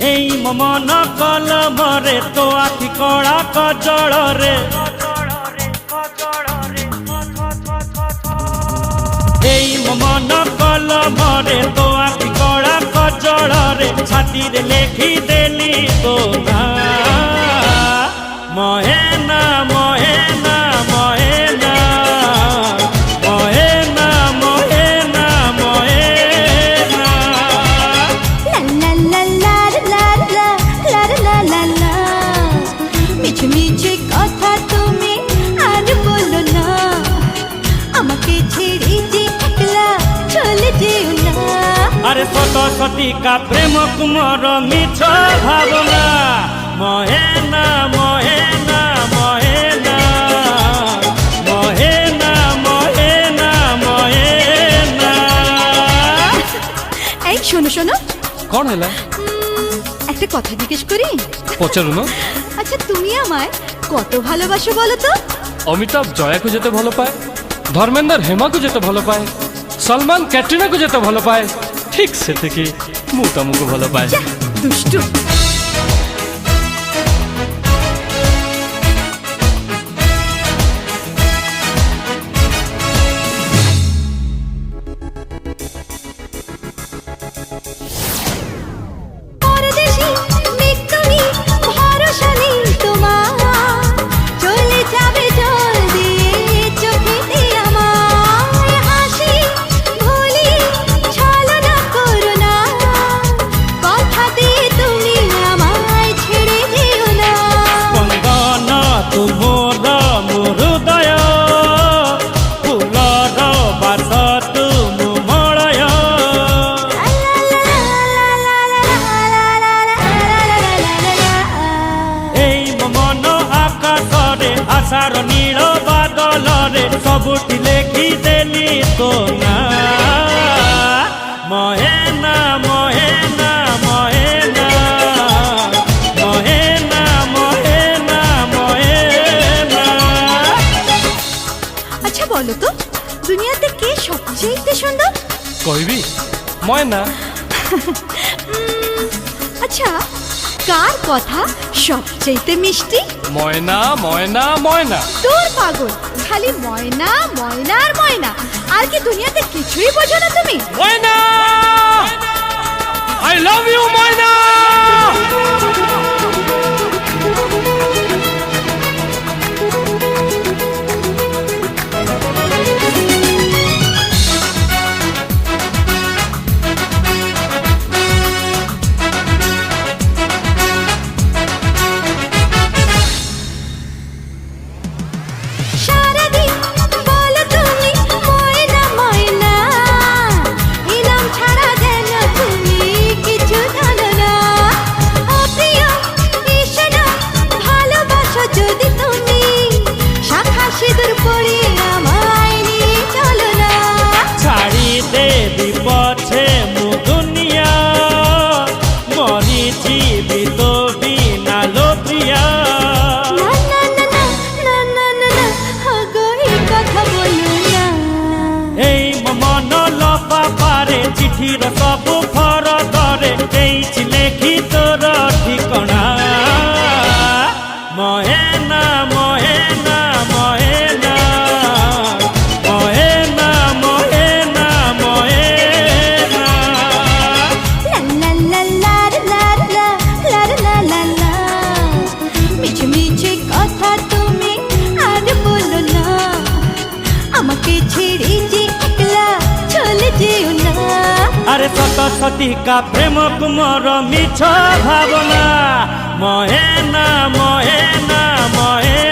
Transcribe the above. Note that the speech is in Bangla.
এই মন কলমরে তো আখি কড়া কজଳରେ এই মন কলমরে তো আখি কড়া কজଳରେ ছাতিরে লেখি দেলি তো না মহেনা মহেনা মহেনা মহেনা মহেনা মহেনা লা লা লা লা লা লা লা লা লা মিছে মিছে কথা তুমি আর বলো না আমাকে ছেড়ে যে একলা চলে যেও না আরে শত শতিকা প্রেম কুমর মিছ ভাবনা মহেনা মহেনা মহেনা মহেনা মহেনা মহেনা এই শোনো শোনো কଣ ହେଲା একটা কথা জিজ্ঞেস করি ପଚାରୁନ। আচ্ছা তুমি আমায় কত ভালোবাসো বলো তো অমিতাভ জয়াକୁ যেতে ଭଲ ପାଏ, ଧର୍ମେନ୍ଦ୍ର ହେମାକୁ ଯେତେ ଭଲ ପାଏ, ସଲମାନ କ୍ୟାଟ୍ରିନାକୁ ଯେତେ ଭଲ ପାଏ, ଠିକ୍ ସେତିକି ମୁଁ ତମକୁ ଭଲ ପାଏ। যা, দুষ্টু পরদেশি মেঘ তুমি, ভরসা নেই তোমার, চলে যাবে জল দিয়ে চোখেতে আমার, হাসি ভুলি ছলনা করো না, কথা দিয়ে তুমি আমায় ছেড়ে যেও না। স্পন্দন তুমোর মোর হৃদয় ফুলর বাস তুম মଳୟ এই মন আকাশরে আশার নীল বাদলরে সবুটি লেখি দেলি তো না মহেনা মহেনা মহেনা মহেনা মহেনা মহেনা আচ্ছা বলো তো দুনিয়াতে কে সবচেয়ে সুন্দর? କହିବି ময়না। আচ্ছা কার কথা সবচেয়ে মিষ্টি? ময়না ময়না ময়না। তোর পাগল, খালি ময়না ময়না আর ময়না, আর কি দুনিয়াতে কিছুই বোঝো না তুমি? ময়না আই লাভ ইউ ময়না। সারাদিন বলো তুমি ময়না ময়না, এই নাম ছাড়া যেন তুমি কিছু জানো না। ও প্রিয় এসো না, ভালোবাসো যদি তুমি, শাখা সিঁদুর পরে আমায় নিয়ে চলো না। ছাড়ি দেবি পছে মু দুনিয়া মরি জীবি তো বিনা লো প্রিয়া না না না না না না না না, আগো এই কথা বলো না। এই মন লফা পারে চিঠির সবু ফরদরে এইছি লেখি তোর ঠিকনা মহেনা মহেনা মহেনা মহেনা মহেনা মহেনা লা লা লা লা লা লা লা লা লা, মিছে মিছে কথা তুমি আর বলো না আমাকে ছেড়ে যে একলা চলে যেও না। আরে শত শতিকা প্রেম কুমর মিছ ভাবনা মহেনা মহেনা মহেনা